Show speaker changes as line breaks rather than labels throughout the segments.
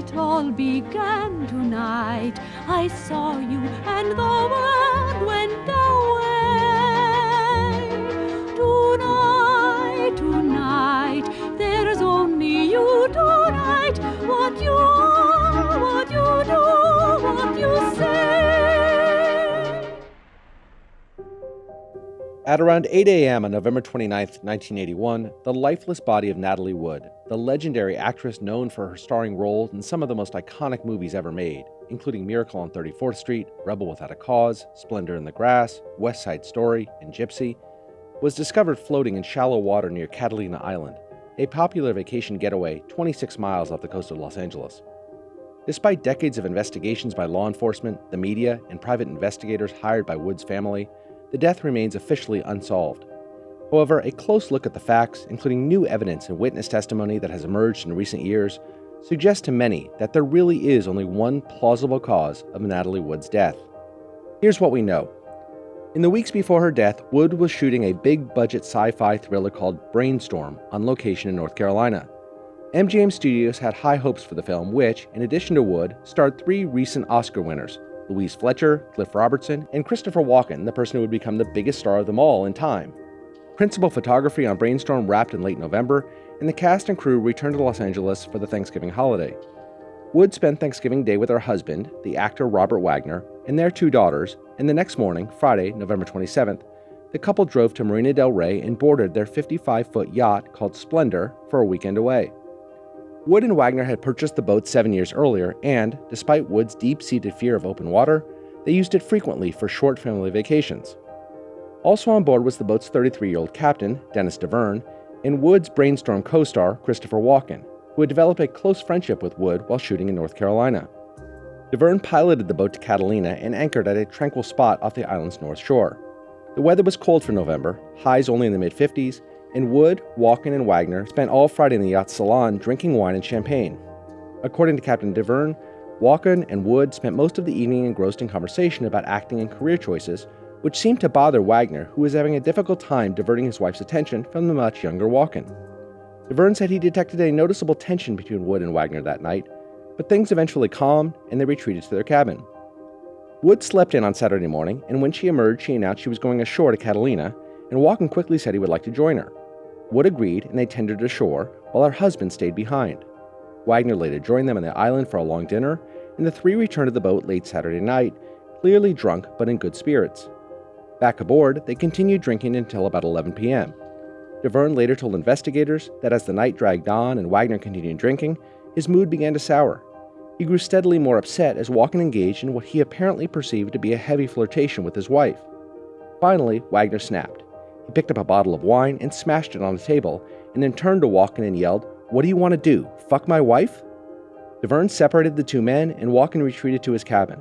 it all began tonight. I saw you and the world went away. Tonight, tonight, there's only you tonight. What you are, what you do, what you say.
At around 8 a.m. on November 29, 1981, the lifeless body of Natalie Wood, the legendary actress known for her starring roles in some of the most iconic movies ever made, including Miracle on 34th Street, Rebel Without a Cause, Splendor in the Grass, West Side Story, and Gypsy, was discovered floating in shallow water near Catalina Island, a popular vacation getaway 26 miles off the coast of Los Angeles. Despite decades of investigations by law enforcement, the media, and private investigators hired by Wood's family, the death remains officially unsolved. However, a close look at the facts, including new evidence and witness testimony that has emerged in recent years, suggests to many that there really is only one plausible cause of Natalie Wood's death. Here's what we know. In the weeks before her death, Wood was shooting a big-budget sci-fi thriller called Brainstorm on location in North Carolina. MGM Studios had high hopes for the film, which, in addition to Wood, starred 3 recent Oscar winners: Louise Fletcher, Cliff Robertson, and Christopher Walken, the person who would become the biggest star of them all in time. Principal photography on Brainstorm wrapped in late November, and the cast and crew returned to Los Angeles for the Thanksgiving holiday. Wood spent Thanksgiving Day with her husband, the actor Robert Wagner, and their 2 daughters, and the next morning, Friday, November 27th, the couple drove to Marina del Rey and boarded their 55-foot yacht called Splendor for a weekend away. Wood and Wagner had purchased the boat 7 years earlier, and, despite Wood's deep-seated fear of open water, they used it frequently for short family vacations. Also on board was the boat's 33-year-old captain, Dennis dver, and Wood's Brainstorm co-star, Christopher Walken, who had developed a close friendship with Wood while shooting in North Carolina. dver piloted the boat to Catalina and anchored at a tranquil spot off the island's north shore. The weather was cold for November, highs only in the mid-50s, and Wood, Walken, and Wagner spent all Friday in the yacht's salon drinking wine and champagne. According to Captain dver, Walken and Wood spent most of the evening engrossed in conversation about acting and career choices, which seemed to bother Wagner, who was having a difficult time diverting his wife's attention from the much younger Walken. dver said he detected a noticeable tension between Wood and Wagner that night, but things eventually calmed and they retreated to their cabin. Wood slept in on Saturday morning, and when she emerged, she announced she was going ashore to Catalina, and Walken quickly said he would like to join her. Wood agreed, and they tendered ashore, while her husband stayed behind. Wagner later joined them on the island for a long dinner, and the 3 returned to the boat late Saturday night, clearly drunk but in good spirits. Back aboard, they continued drinking until about 11 p.m. dver later told investigators that as the night dragged on and Wagner continued drinking, his mood began to sour. He grew steadily more upset as Walken engaged in what he apparently perceived to be a heavy flirtation with his wife. Finally, Wagner snapped. He picked up a bottle of wine and smashed it on the table, and then turned to Walken and yelled, "What do you want to do, fuck my wife?" dver separated the 2 men, and Walken retreated to his cabin.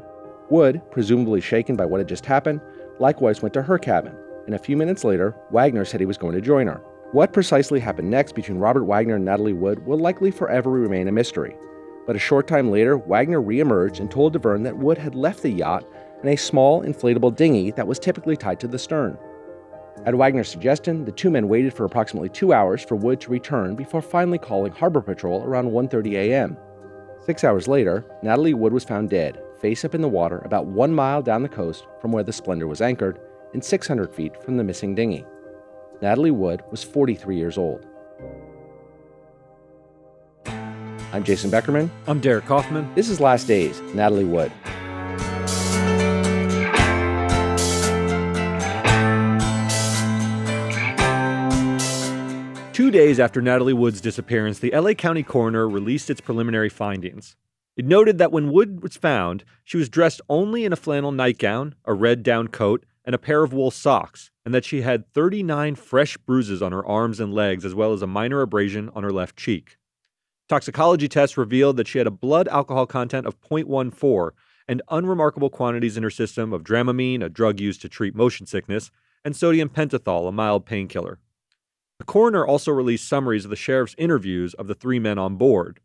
Wood, presumably shaken by what had just happened, likewise went to her cabin, and a few minutes later, Wagner said he was going to join her. What precisely happened next between Robert Wagner and Natalie Wood will likely forever remain a mystery. But a short time later, Wagner re-emerged and told dver that Wood had left the yacht in a small, inflatable dinghy that was typically tied to the stern. At Wagner's suggestion, the 2 men waited for approximately 2 hours for Wood to return before finally calling Harbor Patrol around 1:30 a.m. 6 hours later, Natalie Wood was found dead, face up in the water about 1 mile down the coast from where the Splendor was anchored and 600 feet from the missing dinghy. Natalie Wood was 43 years old. I'm Jason Beckerman.
I'm Derek Kaufman.
This is Last Days, Natalie Wood.
Two days after Natalie Wood's disappearance, the LA County Coroner released its preliminary findings. It noted that when Wood was found, she was dressed only in a flannel nightgown, a red down coat, and a pair of wool socks, and that she had 39 fresh bruises on her arms and legs, as well as a minor abrasion on her left cheek. Toxicology tests revealed that she had a blood alcohol content of 0.14 and unremarkable quantities in her system of Dramamine, a drug used to treat motion sickness, and sodium pentothal, a mild painkiller. The coroner also released summaries of the sheriff's interviews of the 3 men on board.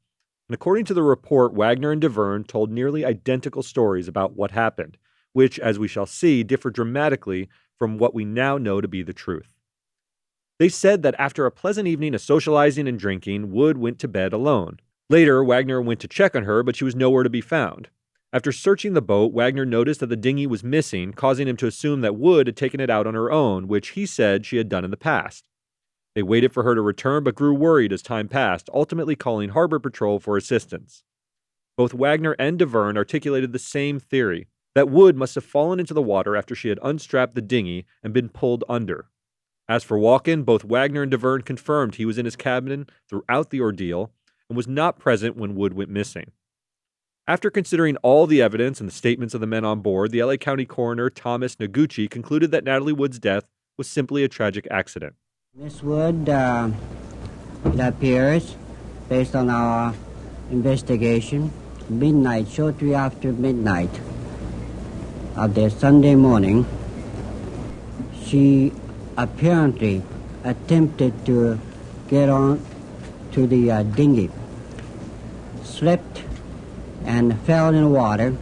And according to the report, Wagner and dver told nearly identical stories about what happened, which, as we shall see, differ dramatically from what we now know to be the truth. They said that after a pleasant evening of socializing and drinking, Wood went to bed alone. Later, Wagner went to check on her, but she was nowhere to be found. After searching the boat, Wagner noticed that the dinghy was missing, causing him to assume that Wood had taken it out on her own, which he said she had done in the past. They waited for her to return, but grew worried as time passed, ultimately calling Harbor Patrol for assistance. Both Wagner and dver articulated the same theory, that Wood must have fallen into the water after she had unstrapped the dinghy and been pulled under. As for Walken, both Wagner and dver confirmed he was in his cabin throughout the ordeal and was not present when Wood went missing. After considering all the evidence and the statements of the men on board, the LA County Coroner Thomas Noguchi concluded that Natalie Wood's death was simply a tragic accident.
Miss Wood, it appears, based on our investigation, midnight, shortly after midnight of the Sunday morning, she apparently attempted to get on to the dinghy, slipped and fell in the water,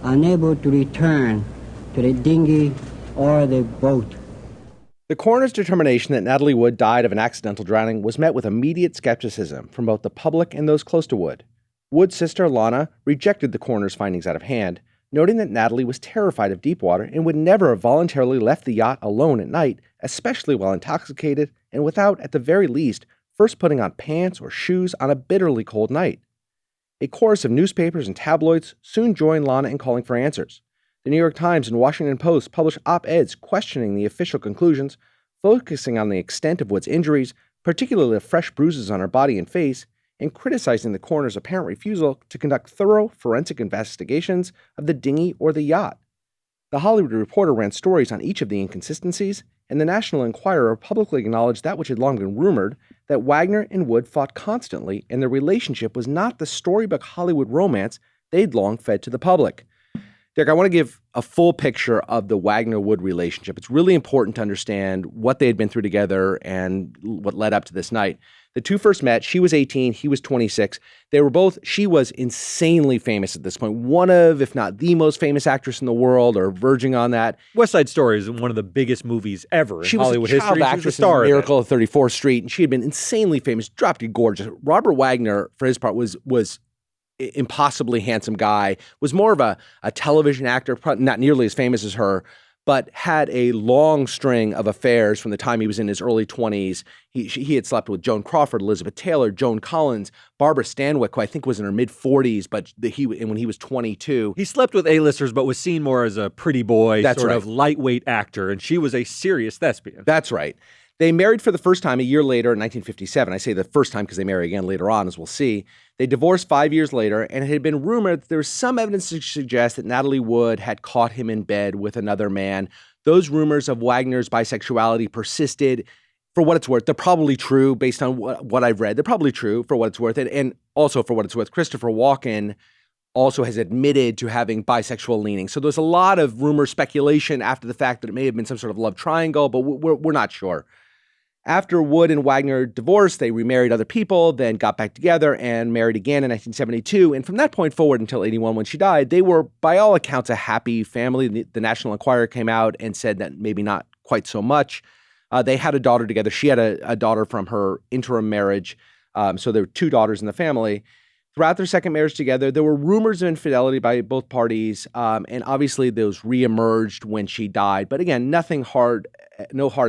unable to return to the dinghy or the boat.
The coroner's determination that Natalie Wood died of an accidental drowning was met with immediate skepticism from both the public and those close to Wood. Wood's sister, Lana, rejected the coroner's findings out of hand, noting that Natalie was terrified of deep water and would never have voluntarily left the yacht alone at night, especially while intoxicated and without, at the very least, first putting on pants or shoes on a bitterly cold night. A chorus of newspapers and tabloids soon joined Lana in calling for answers. The New York Times and Washington Post published op-eds questioning the official conclusions, focusing on the extent of Wood's injuries, particularly the fresh bruises on her body and face, and criticizing the coroner's apparent refusal to conduct thorough forensic investigations of the dinghy or the yacht. The Hollywood Reporter ran stories on each of the inconsistencies, and the National Enquirer publicly acknowledged that which had long been rumored, that Wagner and Wood fought constantly, and their relationship was not the storybook Hollywood romance they'd long fed to the public. Derek, I want to give a full picture of the Wagner-Wood relationship. It's really important to understand what they had been through together and what led up to this night. The two first met. She was 18. He was 26. She was insanely famous at this point. One of, if not the most famous actress in the world, or verging on that.
West Side Story is one of the biggest movies ever in Hollywood history.
She was a child actress in Miracle of 34th Street, and she had been insanely famous, dropped dead gorgeous. Robert Wagner, for his part, was impossibly handsome guy, was more of a television actor, not nearly as famous as her, but had a long string of affairs from the time he was in his early 20s. He had slept with Joan Crawford, Elizabeth Taylor, Joan Collins, Barbara Stanwyck, who I think was in her mid-40s, but when he was 22.
He slept with A-listers, but was seen more as a pretty boy,
That's
sort
right.
of lightweight actor, and she was a serious thespian.
That's right. They married for the first time a year later in 1957. I say the first time because they marry again later on, as we'll see. They divorced 5 years later, and it had been rumored that there was some evidence to suggest that Natalie Wood had caught him in bed with another man. Those rumors of Wagner's bisexuality persisted. For what it's worth, they're probably true based on what I've read. They're probably true for what it's worth. And also for what it's worth, Christopher Walken also has admitted to having bisexual leanings. So there's a lot of rumor speculation after the fact that it may have been some sort of love triangle, but we're not sure. After Wood and Wagner divorced, they remarried other people, then got back together and married again in 1972. And from that point forward until 81 when she died, they were, by all accounts, a happy family. The National Enquirer came out and said that maybe not quite so much. They had a daughter together. She had a daughter from her interim marriage. So there were two daughters in the family. Throughout their second marriage together, there were rumors of infidelity by both parties. And obviously those reemerged when she died. But again, no hard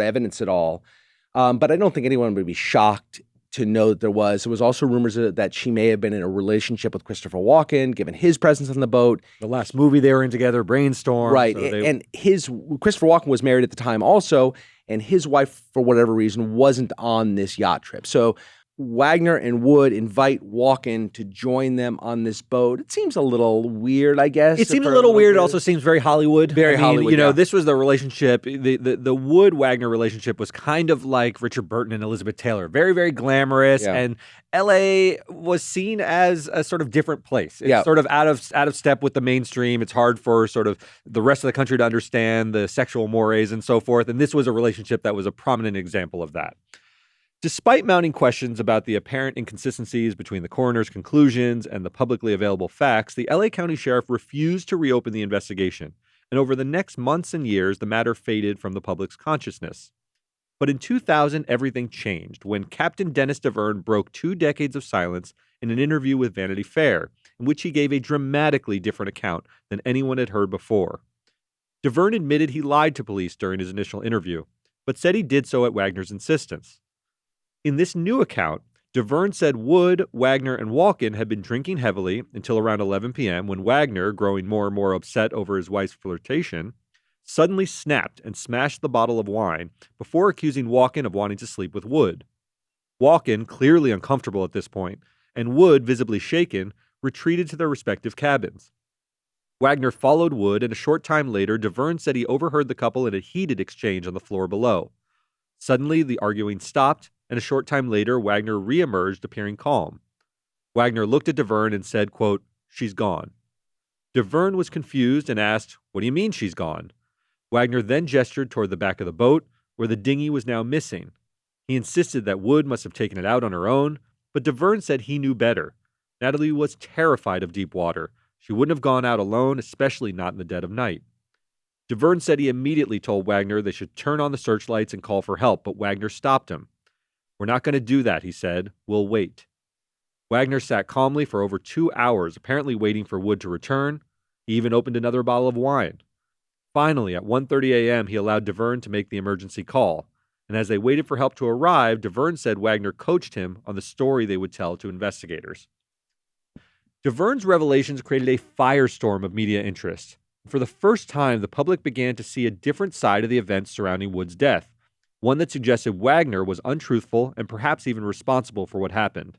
evidence at all. But I don't think anyone would be shocked to know that there was. There was also rumors that she may have been in a relationship with Christopher Walken, given his presence on the boat.
The last movie they were in together, Brainstorm.
Right. And Christopher Walken was married at the time also, and his wife, for whatever reason, wasn't on this yacht trip. So Wagner and Wood invite Walken to join them on this boat. It seems a little weird, I guess.
It seems a little weird. It also seems very Hollywood.
Hollywood.
This was the relationship. The Wood-Wagner relationship was kind of like Richard Burton and Elizabeth Taylor. Very, very glamorous. Yeah. And L.A. was seen as a sort of different place. It's sort of out of step with the mainstream. It's hard for sort of the rest of the country to understand the sexual mores and so forth. And this was a relationship that was a prominent example of that. Despite mounting questions about the apparent inconsistencies between the coroner's conclusions and the publicly available facts, the LA County Sheriff refused to reopen the investigation, and over the next months and years, the matter faded from the public's consciousness. But in 2000, everything changed when Captain Dennis dver broke 2 decades of silence in an interview with Vanity Fair, in which he gave a dramatically different account than anyone had heard before. DeVerne admitted he lied to police during his initial interview, but said he did so at Wagner's insistence. In this new account, DeVerne said Wood, Wagner, and Walken had been drinking heavily until around 11 p.m. when Wagner, growing more and more upset over his wife's flirtation, suddenly snapped and smashed the bottle of wine before accusing Walken of wanting to sleep with Wood. Walken, clearly uncomfortable at this point, and Wood, visibly shaken, retreated to their respective cabins. Wagner followed Wood, and a short time later, DeVerne said he overheard the couple in a heated exchange on the floor below. Suddenly, the arguing stopped, and a short time later, Wagner reemerged, appearing calm. Wagner looked at DeVerne and said, quote, "She's gone." DeVerne was confused and asked, "What do you mean she's gone?" Wagner then gestured toward the back of the boat, where the dinghy was now missing. He insisted that Wood must have taken it out on her own, but DeVerne said he knew better. Natalie was terrified of deep water. She wouldn't have gone out alone, especially not in the dead of night. DeVerne said he immediately told Wagner they should turn on the searchlights and call for help, but Wagner stopped him. "We're not going to do that," he said. "We'll wait." Wagner sat calmly for over 2 hours, apparently waiting for Wood to return. He even opened another bottle of wine. Finally, at 1:30 a.m., he allowed DeVerne to make the emergency call. And as they waited for help to arrive, DeVerne said Wagner coached him on the story they would tell to investigators. DeVerne's revelations created a firestorm of media interest. For the first time, the public began to see a different side of the events surrounding Wood's death, one that suggested Wagner was untruthful and perhaps even responsible for what happened.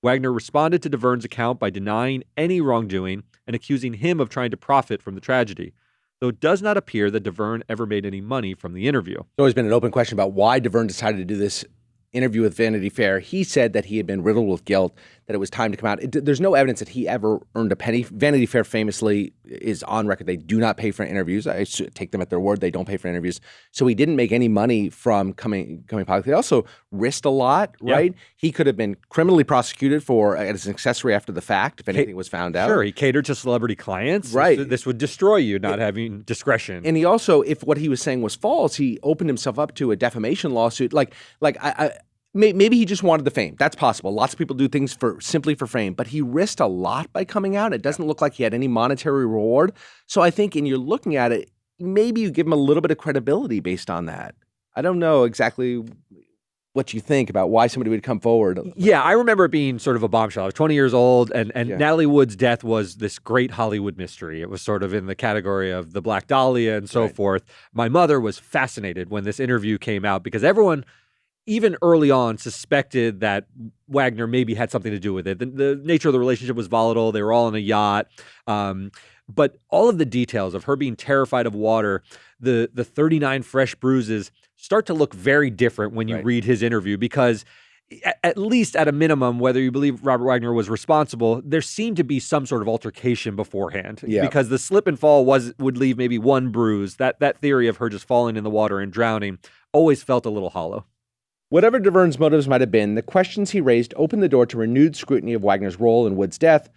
Wagner responded to DeVerne's account by denying any wrongdoing and accusing him of trying to profit from the tragedy, though it does not appear that DeVerne ever made any money from the interview.
There's always been an open question about why DeVerne decided to do this interview with Vanity Fair. He said that he had been riddled with guilt, that it was time to come out. There's no evidence that he ever earned a penny. Vanity Fair famously is on record. They do not pay for interviews. I take them at their word. They don't pay for interviews. So he didn't make any money from coming public. He also risked a lot, right? Yeah. He could have been criminally prosecuted for as an accessory after the fact if anything was found out.
Sure, he catered to celebrity clients.
Right.
This would destroy you not having discretion.
And he also, if what he was saying was false, he opened himself up to a defamation lawsuit. Maybe he just wanted the fame. That's possible. Lots of people do things simply for fame, but he risked a lot by coming out. It doesn't look like he had any monetary reward. So I think, and you're looking at it, maybe you give him a little bit of credibility based on that. I don't know exactly what you think about why somebody would come forward.
Yeah, I remember it being sort of a bombshell. I was 20 years old, and Natalie Wood's death was this great Hollywood mystery. It was sort of in the category of the Black Dahlia and so forth. My mother was fascinated when this interview came out because everyone, even early on, suspected that Wagner maybe had something to do with it. The nature of the relationship was volatile. They were all on a yacht. But all of the details of her being terrified of water, the 39 fresh bruises start to look very different when you read his interview because at least at a minimum, whether you believe Robert Wagner was responsible, there seemed to be some sort of altercation beforehand because the slip and fall would leave maybe one bruise. That theory of her just falling in the water and drowning always felt a little hollow.
Whatever DeVerne's motives might have been, the questions he raised opened the door to renewed scrutiny of Wagner's role in Wood's death.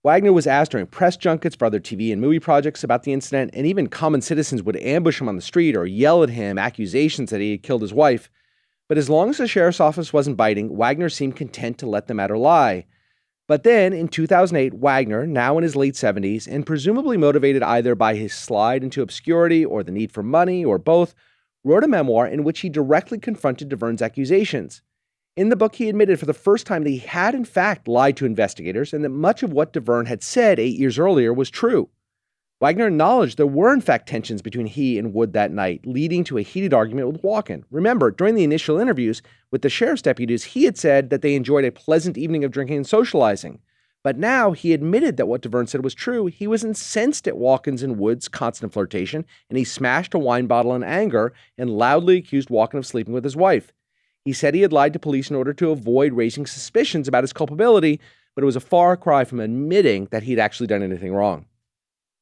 Wagner was asked during press junkets for other TV and movie projects about the incident, and even common citizens would ambush him on the street or yell at him accusations that he had killed his wife. But as long as the sheriff's office wasn't biting, Wagner seemed content to let the matter lie. But then, in 2008, Wagner, now in his late 70s, and presumably motivated either by his slide into obscurity or the need for money or both, wrote a memoir in which he directly confronted DeVerne's accusations. In the book, he admitted for the first time that he had, in fact, lied to investigators and that much of what DeVerne had said 8 years earlier was true. Wagner acknowledged there were, in fact, tensions between he and Wood that night, leading to a heated argument with Walken. Remember, during the initial interviews with the sheriff's deputies, he had said that they enjoyed a pleasant evening of drinking and socializing. But now he admitted that what DeVerne said was true. He was incensed at Walken's and Wood's constant flirtation, and he smashed a wine bottle in anger and loudly accused Walken of sleeping with his wife. He said he had lied to police in order to avoid raising suspicions about his culpability, but it was a far cry from admitting that he'd actually done anything wrong.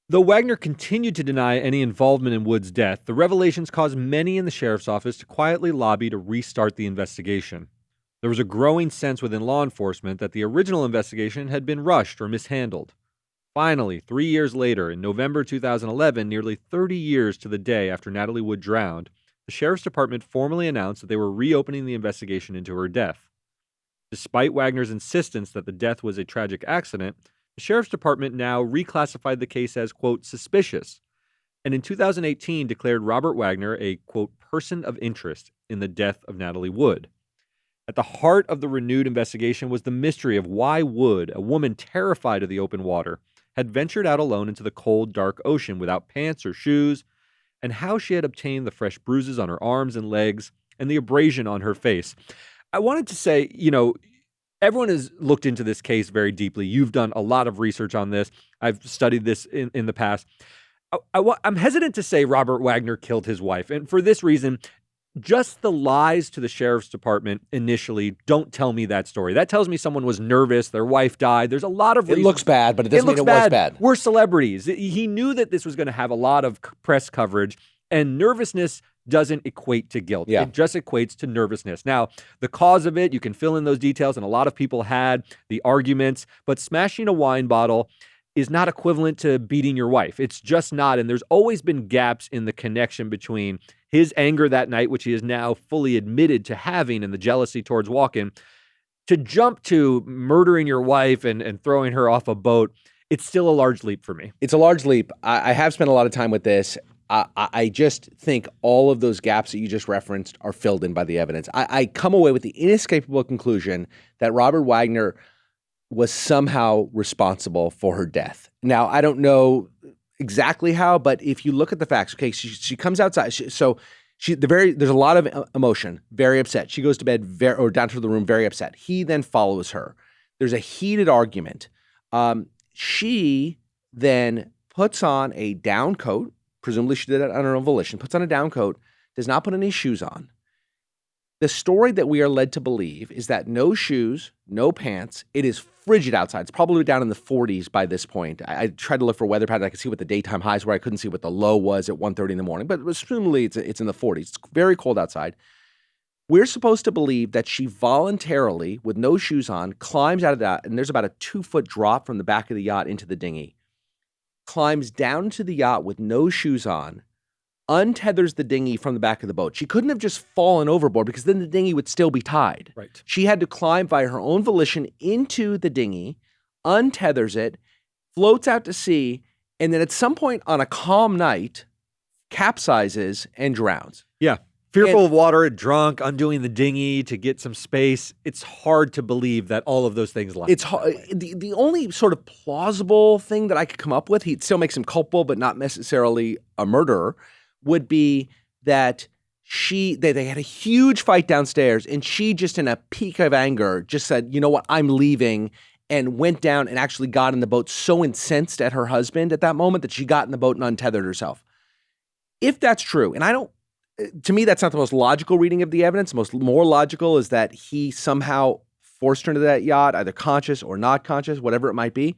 Though Wagner continued to deny any involvement in Wood's death, the revelations caused many in the sheriff's office to quietly lobby to restart the investigation. There was a growing sense within law enforcement that the original investigation had been rushed or mishandled. Finally, 3 years later, in November 2011, nearly 30 years to the day after Natalie Wood drowned, the sheriff's department formally announced that they were reopening the investigation into her death. Despite Wagner's insistence that the death was a tragic accident, the sheriff's department now reclassified the case as, quote, suspicious, and in 2018 declared Robert Wagner a, quote, person of interest in the death of Natalie Wood. At the heart of the renewed investigation was the mystery of why Wood, a woman terrified of the open water, had ventured out alone into the cold, dark ocean without pants or shoes, and how she had obtained the fresh bruises on her arms and legs and the abrasion on her face. I wanted to say, everyone has looked into this case very deeply. You've done a lot of research on this. I've studied this in the past. I'm hesitant to say Robert Wagner killed his wife. And for this reason, just the lies to the sheriff's department initially don't tell me that story. That tells me someone was nervous, their wife died. There's a lot of reasons.
It looks bad, but it doesn't mean it was bad.
We're celebrities. He knew that this was going to have a lot of press coverage, and nervousness doesn't equate to guilt.
Yeah.
It just equates to nervousness. Now, the cause of it, you can fill in those details, and a lot of people had the arguments, but smashing a wine bottle is not equivalent to beating your wife. It's just not, and there's always been gaps in the connection between his anger that night, which he is now fully admitted to having, and the jealousy towards Walken, to jump to murdering your wife and throwing her off a boat. It's still a large leap for me.
It's a large leap. I have spent a lot of time with this. I just think all of those gaps that you just referenced are filled in by the evidence. I come away with the inescapable conclusion that Robert Wagner was somehow responsible for her death. Now, I don't know exactly how, but if you look at the facts, okay, she comes outside. There's a lot of emotion, very upset. She goes to bed or down to the room, very upset. He then follows her. There's a heated argument. She then puts on a down coat. Presumably she did that on her own volition, puts on a down coat, does not put any shoes on. The story that we are led to believe is that no shoes, no pants. It is frigid outside. It's probably down in the 40s by this point. I tried to look for weather pattern. I could see what the daytime highs were. I couldn't see what the low was at 1:30 in the morning, but presumably it's in the 40s. It's very cold outside. We're supposed to believe that she voluntarily, with no shoes on, climbs out of that, and there's about a 2-foot drop from the back of the yacht into the dinghy, climbs down to the yacht with no shoes on, untethers the dinghy from the back of the boat. She couldn't have just fallen overboard because then the dinghy would still be tied.
Right.
She had to climb by her own volition into the dinghy, untethers it, floats out to sea, and then at some point on a calm night, capsizes and drowns.
Yeah. Fearful of water, drunk, undoing the dinghy to get some space. It's hard to believe that all of those things line.
It's the only sort of plausible thing that I could come up with, he still makes him culpable, but not necessarily a murderer, would be that they had a huge fight downstairs, and she just in a peak of anger just said, you know what, I'm leaving, and went down and actually got in the boat, so incensed at her husband at that moment that she got in the boat and untethered herself. If that's true, and to me, that's not the most logical reading of the evidence. More logical is that he somehow forced her into that yacht, either conscious or not conscious, whatever it might be.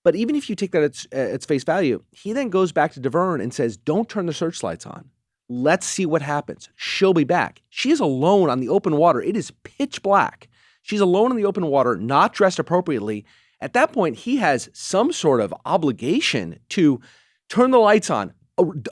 But even if you take that at its face value, he then goes back to DeVerne and says, don't turn the searchlights on. Let's see what happens. She'll be back. She is alone on the open water. It is pitch black. She's alone in the open water, not dressed appropriately. At that point, he has some sort of obligation to turn the lights on,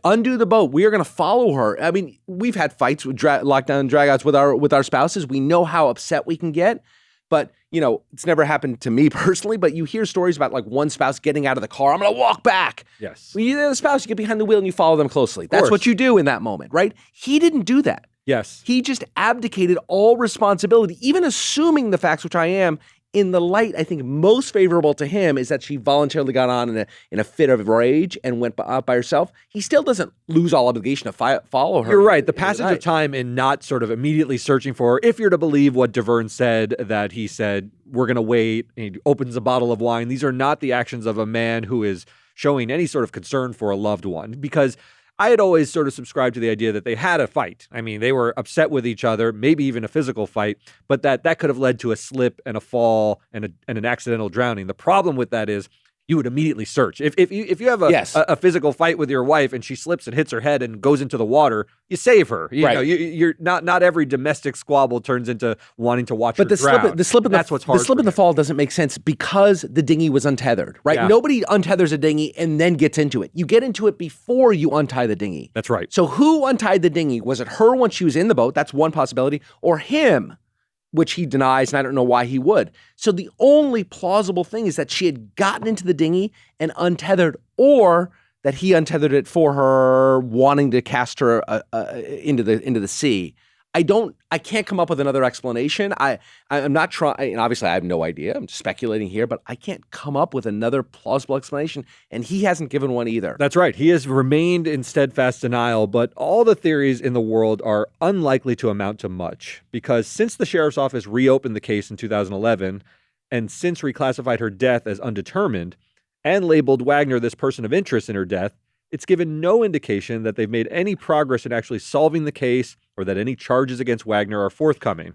undo the boat. We are going to follow her. I mean, we've had fights with lockdown and dragouts with our spouses. We know how upset we can get. But, it's never happened to me personally, but you hear stories about like one spouse getting out of the car. I'm going to walk back.
Yes.
When you're the spouse, you get behind the wheel and you follow them closely. That's what you do in that moment, right? He didn't do that.
Yes.
He just abdicated all responsibility, even assuming the facts, which I am, in the light, I think, most favorable to him is that she voluntarily got on in a fit of rage and went out by herself. He still doesn't lose all obligation to follow her.
You're right. The passage of time and not sort of immediately searching for her, if you're to believe what DeVerne said, that he said, we're going to wait, and he opens a bottle of wine. These are not the actions of a man who is showing any sort of concern for a loved one, because I had always sort of subscribed to the idea that they had a fight. I mean, they were upset with each other, maybe even a physical fight, but that could have led to a slip and a fall and an accidental drowning. The problem with that is you would immediately search. If you have a physical fight with your wife and she slips and hits her head and goes into the water, you save her. You're not every domestic squabble turns into wanting to watch her drown.
The slip in the fall doesn't make sense because the dinghy was untethered, right?
Yeah.
Nobody untethers a dinghy and then gets into it. You get into it before you untie the dinghy.
That's right.
So who untied the dinghy? Was it her when she was in the boat? That's one possibility. Or him which he denies, and I don't know why he would. So the only plausible thing is that she had gotten into the dinghy and untethered, or that he untethered it for her, wanting to cast her into the sea. I can't come up with another explanation. I'm not trying, obviously I have no idea. I'm just speculating here, but I can't come up with another plausible explanation, and he hasn't given one either.
That's right. He has remained in steadfast denial, but all the theories in the world are unlikely to amount to much, because since the sheriff's office reopened the case in 2011, and since reclassified her death as undetermined, and labeled Wagner this person of interest in her death, it's given no indication that they've made any progress in actually solving the case or that any charges against Wagner are forthcoming.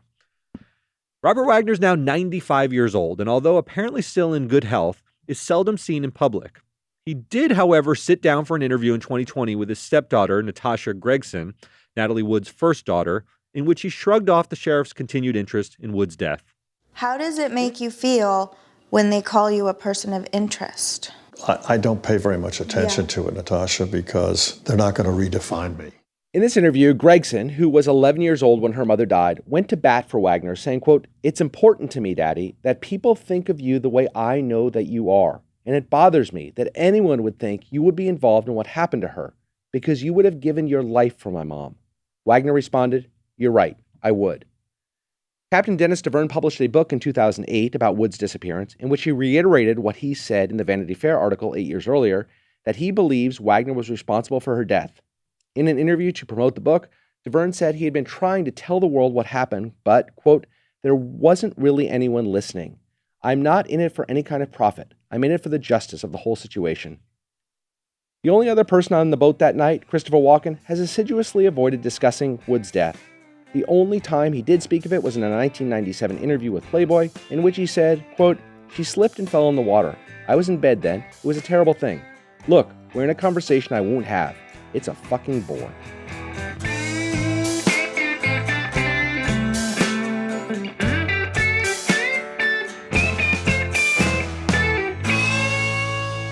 Robert Wagner is now 95 years old, and although apparently still in good health, is seldom seen in public. He did, however, sit down for an interview in 2020 with his stepdaughter, Natasha Gregson, Natalie Wood's first daughter, in which he shrugged off the sheriff's continued interest in Wood's death.
How does it make you feel when they call you a person of interest?
I don't pay very much attention to it, Natasha, because they're not going to redefine me.
In this interview, Gregson, who was 11 years old when her mother died, went to bat for Wagner, saying, quote, "It's important to me, Daddy, that people think of you the way I know that you are. And it bothers me that anyone would think you would be involved in what happened to her, because you would have given your life for my mom." Wagner responded, "You're right, I would." Captain Dennis DeVerne published a book in 2008 about Wood's disappearance, in which he reiterated what he said in the Vanity Fair article 8 years earlier, that he believes Wagner was responsible for her death. In an interview to promote the book, DeVerne said he had been trying to tell the world what happened, but, quote, "There wasn't really anyone listening. I'm not in it for any kind of profit. I'm in it for the justice of the whole situation." The only other person on the boat that night, Christopher Walken, has assiduously avoided discussing Wood's death. The only time he did speak of it was in a 1997 interview with Playboy, in which he said, quote, "She slipped and fell in the water. I was in bed then. It was a terrible thing. Look, we're in a conversation I won't have. It's a fucking bore."